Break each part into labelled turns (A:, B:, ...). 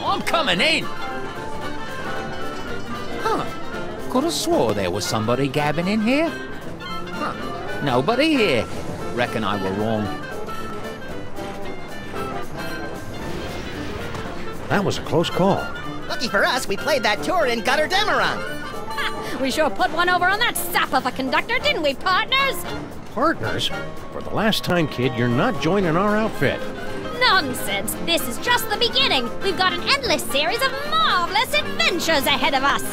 A: I'm coming in. Huh. Could have swore there was somebody gabbing in here. Huh. Nobody here. Reckon I were wrong.
B: That was a close call.
C: Lucky for us, we played that tour in Gutter Demerang.
D: We sure put one over on that sap of a conductor, didn't we, partners?
B: Partners? For the last time, kid, you're not joining our outfit.
D: Nonsense! This is just the beginning. We've got an endless series of marvelous adventures ahead of us.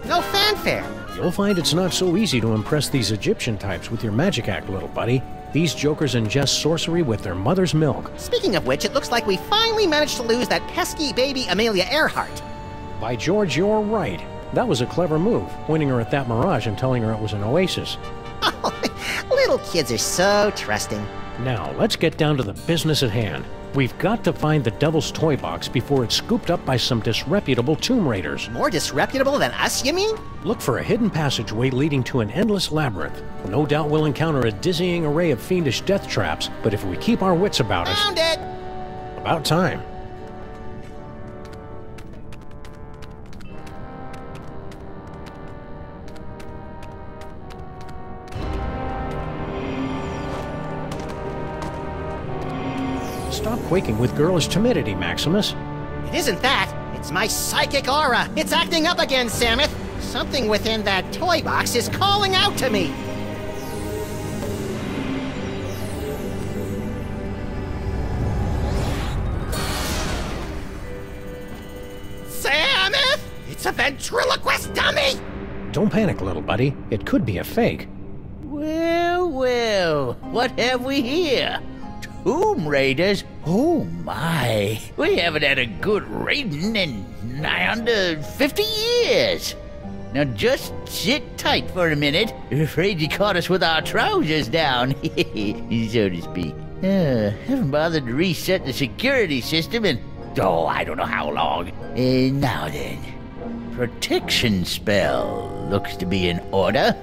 C: No fanfare.
B: You'll find it's not so easy to impress these Egyptian types with your magic act, little buddy. These jokers ingest sorcery with their mother's milk.
C: Speaking of which, it looks like we finally managed to lose that pesky baby Amelia Earhart.
B: By George, you're right. That was a clever move, pointing her at that mirage and telling her it was an oasis.
C: Oh, little kids are so trusting.
B: Now, let's get down to the business at hand. We've got to find the Devil's Toy Box before it's scooped up by some disreputable tomb raiders.
C: More disreputable than us, you mean?
B: Look for a hidden passageway leading to an endless labyrinth. No doubt we'll encounter a dizzying array of fiendish death traps, but if we keep our wits about us...
C: Found it!
B: About time. Stop quaking with girlish timidity, Maximus.
C: It isn't that. It's my psychic aura. It's acting up again, Samus. Something within that toy box is calling out to me. Samus! It's a ventriloquist dummy!
B: Don't panic, little buddy. It could be a fake.
E: Well, well, what have we here? Tomb Raiders? Oh my! We haven't had a good raiding in nigh under 50 years. Now just sit tight for a minute. Afraid you caught us with our trousers down, so to speak. Haven't bothered to reset the security system in, I don't know how long. Now then, protection spell looks to be in order.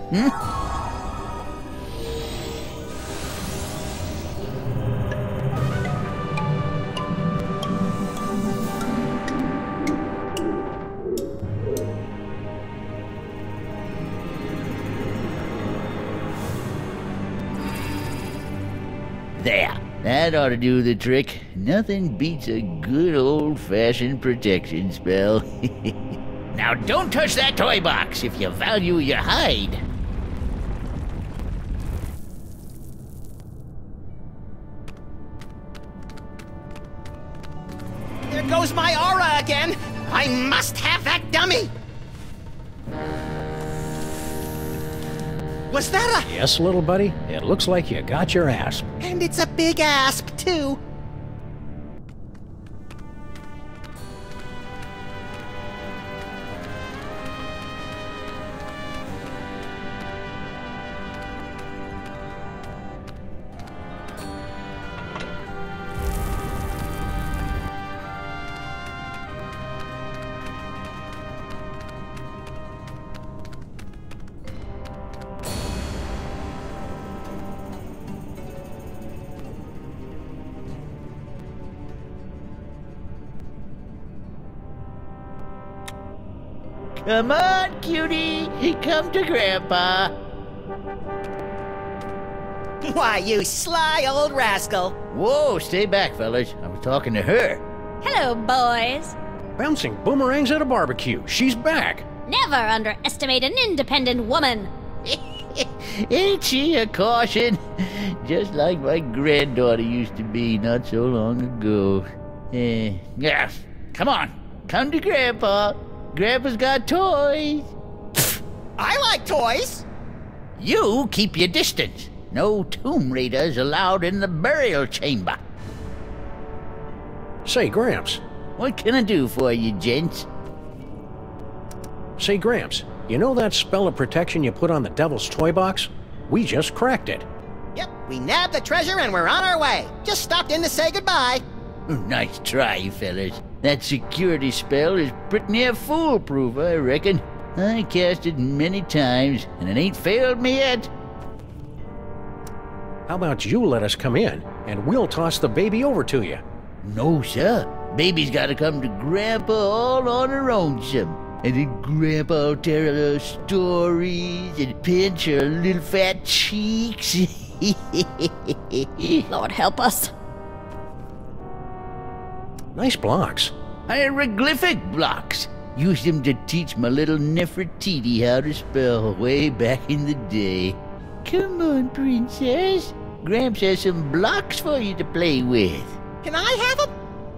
E: There, that ought to do the trick. Nothing beats a good old-fashioned protection spell. Now don't touch that toy box if you value your hide.
C: There goes my aura again! I must have that dummy! Was that a...
B: Yes, little buddy. It looks like you got your asp.
C: And it's a big asp, too.
E: Come on, cutie. Come to Grandpa.
C: Why, you sly old rascal.
E: Whoa, stay back, fellas. I was talking to her.
D: Hello, boys.
B: Bouncing boomerangs at a barbecue. She's back.
D: Never underestimate an independent woman.
E: Ain't she a caution? Just like my granddaughter used to be not so long ago. Yeah, come on. Come to Grandpa. Grandpa's got toys.
C: I like toys.
E: You keep your distance. No tomb raiders allowed in the burial chamber.
B: Say, Gramps.
E: What can I do for you, gents?
B: Say, Gramps, you know that spell of protection you put on the Devil's Toy Box? We just cracked it.
C: Yep, we nabbed the treasure and we're on our way. Just stopped in to say goodbye.
E: Nice try, fellas. That security spell is pretty near foolproof, I reckon. I cast it many times, and it ain't failed me yet.
B: How about you let us come in, and we'll toss the baby over to you?
E: No, sir. Baby's gotta come to Grandpa all on her own, some. And then Grandpa'll tell her little stories and pinch her little fat cheeks.
D: Lord help us.
B: Nice blocks.
E: Hieroglyphic blocks. Used them to teach my little Nefertiti how to spell way back in the day. Come on, princess. Gramps has some blocks for you to play with.
C: Can I have them?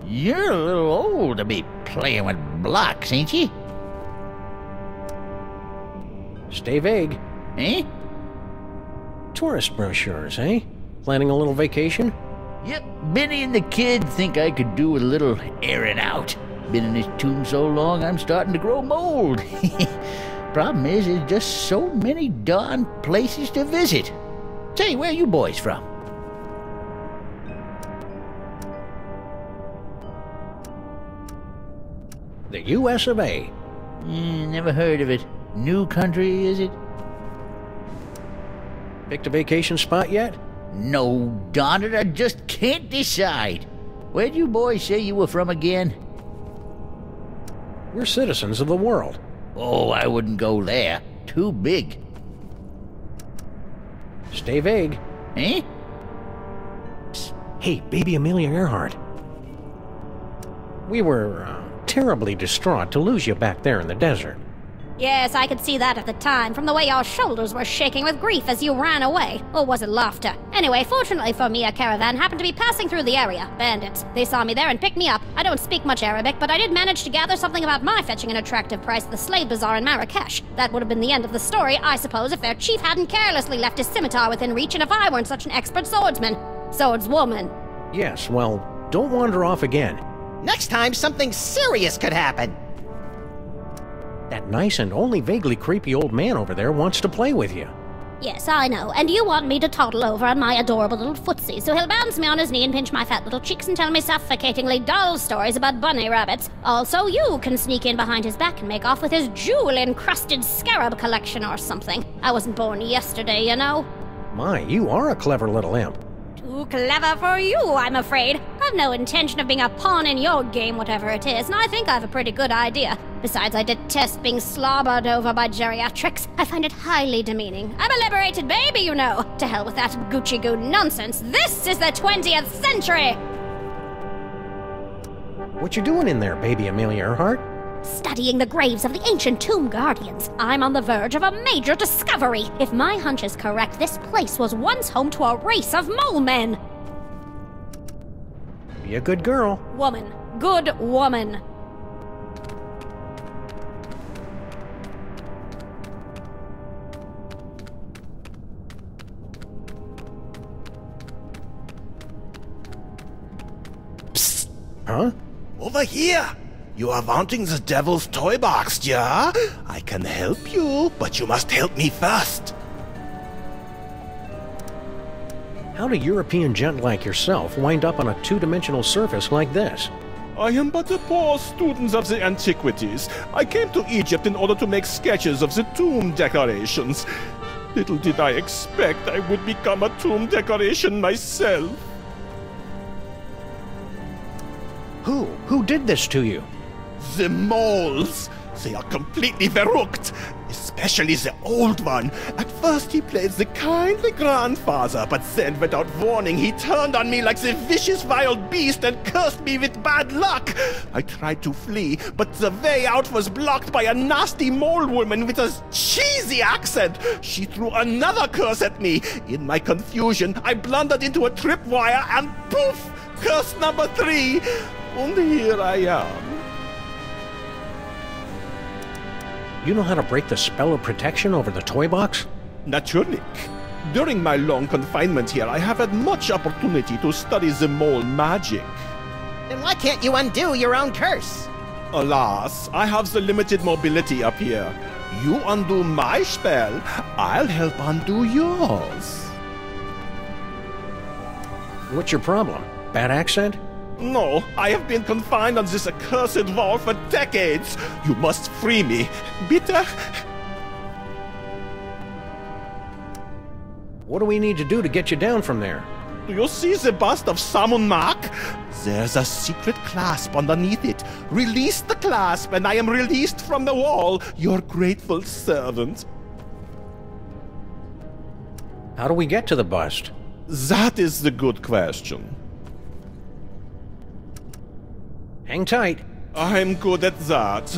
E: You're a little old to be playing with blocks, ain't you?
B: Stay vague.
E: Eh?
B: Tourist brochures, eh? Planning a little vacation?
E: Yep, Benny and the kid think I could do with a little airing out. Been in this tomb so long, I'm starting to grow mold. Problem is, there's just so many darn places to visit. Say, where you boys from?
B: The US of A.
E: Never heard of it. New country, is it?
B: Picked a vacation spot yet?
E: No, darn it, I just can't decide. Where'd you boys say you were from again?
B: We're citizens of the world.
E: Oh, I wouldn't go there. Too big.
B: Stay vague.
E: Eh?
B: Hey, baby Amelia Earhart. We were terribly distraught to lose you back there in the desert.
D: Yes, I could see that at the time, from the way your shoulders were shaking with grief as you ran away. Or was it laughter? Anyway, fortunately for me, a caravan happened to be passing through the area. Bandits. They saw me there and picked me up. I don't speak much Arabic, but I did manage to gather something about my fetching an attractive price at the slave bazaar in Marrakesh. That would have been the end of the story, I suppose, if their chief hadn't carelessly left his scimitar within reach and if I weren't such an expert swordsman. Swordswoman.
B: Yes, well, don't wander off again.
C: Next time, something serious could happen.
B: That nice and only vaguely creepy old man over there wants to play with you.
D: Yes, I know. And you want me to toddle over on my adorable little footsie, so he'll bounce me on his knee and pinch my fat little cheeks and tell me suffocatingly dull stories about bunny rabbits. Also, you can sneak in behind his back and make off with his jewel-encrusted scarab collection or something. I wasn't born yesterday, you know.
B: My, you are a clever little imp.
D: Too clever for you, I'm afraid. I've no intention of being a pawn in your game, whatever it is, and I think I have a pretty good idea. Besides, I detest being slobbered over by geriatrics. I find it highly demeaning. I'm a liberated baby, you know. To hell with that Gucci-goo nonsense. This is the 20th century!
B: What you doing in there, baby Amelia Earhart?
D: Studying the graves of the ancient tomb guardians. I'm on the verge of a major discovery. If my hunch is correct, this place was once home to a race of mole men.
B: Be a good girl.
D: Woman. Good woman.
F: Psst.
B: Huh?
F: Over here! You are wanting the devil's toy box, yeah? I can help you, but you must help me first.
B: How'd a European gent like yourself wind up on a two-dimensional surface like this?
F: I am but a poor student of the antiquities. I came to Egypt in order to make sketches of the tomb decorations. Little did I expect I would become a tomb decoration myself.
B: Who did this to you?
F: The moles! They are completely verrückt, especially the old one. At first he played the kindly grandfather, but then without warning he turned on me like the vicious wild beast and cursed me with bad luck. I tried to flee, but the way out was blocked by a nasty mole woman with a cheesy accent. She threw another curse at me. In my confusion, I blundered into a tripwire and poof! Curse number 3! And here I am.
B: You know how to break the spell of protection over the toy box?
F: Natürlich. During my long confinement here, I have had much opportunity to study the mole magic.
C: Then why can't you undo your own curse?
F: Alas, I have the limited mobility up here. You undo my spell, I'll help undo yours.
B: What's your problem? Bad accent?
F: No, I have been confined on this accursed wall for decades. You must free me. Bitte?
B: What do we need to do to get you down from there?
F: Do you see the bust of Samon Mak? There's a secret clasp underneath it. Release the clasp, and I am released from the wall, your grateful servant.
B: How do we get to the bust?
F: That is the good question.
B: Hang tight.
F: I'm good at that.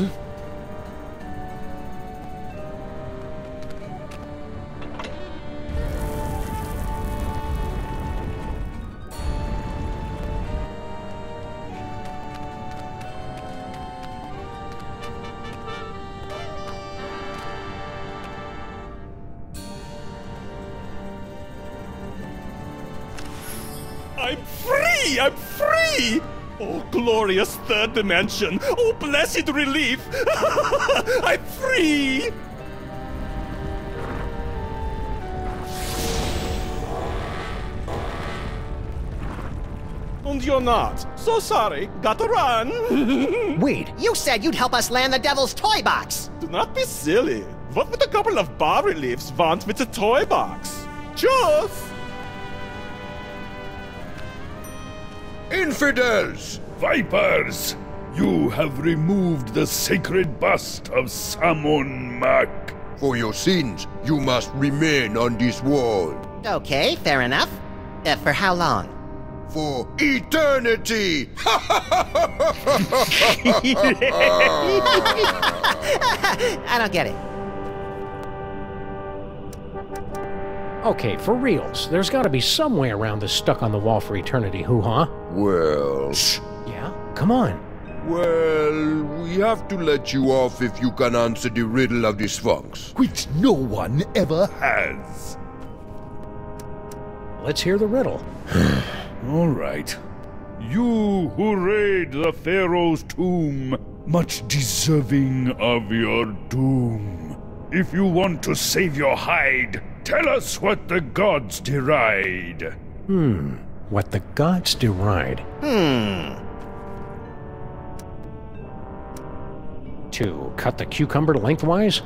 F: I'm free! I'm free! Oh, glorious third dimension! Oh, blessed relief! I'm free! And you're not. So sorry. Gotta run.
B: Wait,
C: You said you'd help us land the devil's toy box.
F: Do not be silly. What would a couple of bas-reliefs want with a toy box? Just...
G: Infidels!
H: Vipers! You have removed the sacred bust of Samon Mak.
G: For your sins, you must remain on this wall.
C: Okay, fair enough. For how long?
G: For eternity!
C: I don't get it.
B: okay, for reals. There's gotta be some way around this stuck on the wall for eternity hoo-ha.
G: Well...
B: Yeah? Come on.
G: Well, we have to let you off if you can answer the riddle of the Sphinx.
H: Which no one ever has.
B: Let's hear the riddle.
H: All right. You who raid the Pharaoh's tomb, much deserving of your doom. If you want to save your hide, tell us what the gods deride.
B: What the gods deride. To cut the cucumber lengthwise?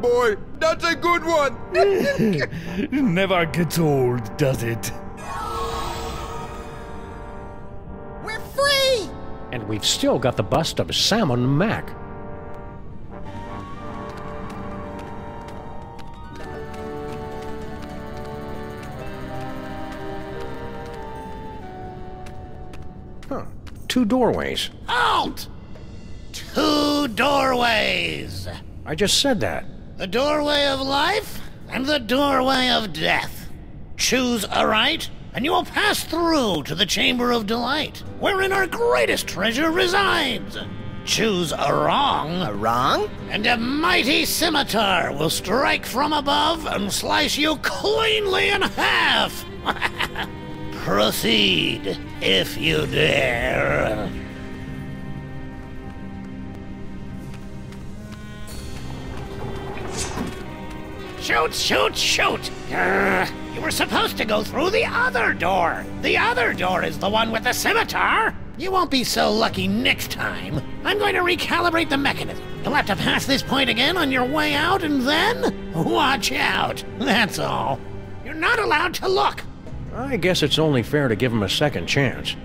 G: Boy, that's a good one!
H: Never gets old, does it?
C: We're free!
B: And we've still got the bust of Samon Mak. Huh. 2 doorways.
E: Halt! 2 doorways.
B: I just said that.
E: The doorway of life and the doorway of death. Choose aright, and you will pass through to the Chamber of Delight, wherein our greatest treasure resides. Choose a wrong,
C: Wrong?
E: and a mighty scimitar will strike from above and slice you cleanly in half. Proceed, if you dare. Shoot, shoot, shoot! You were supposed to go through the other door. The other door is the one with the scimitar. You won't be so lucky next time. I'm going to recalibrate the mechanism. You'll have to pass this point again on your way out, and then watch out. That's all. You're not allowed to look.
B: I guess it's only fair to give him a second chance.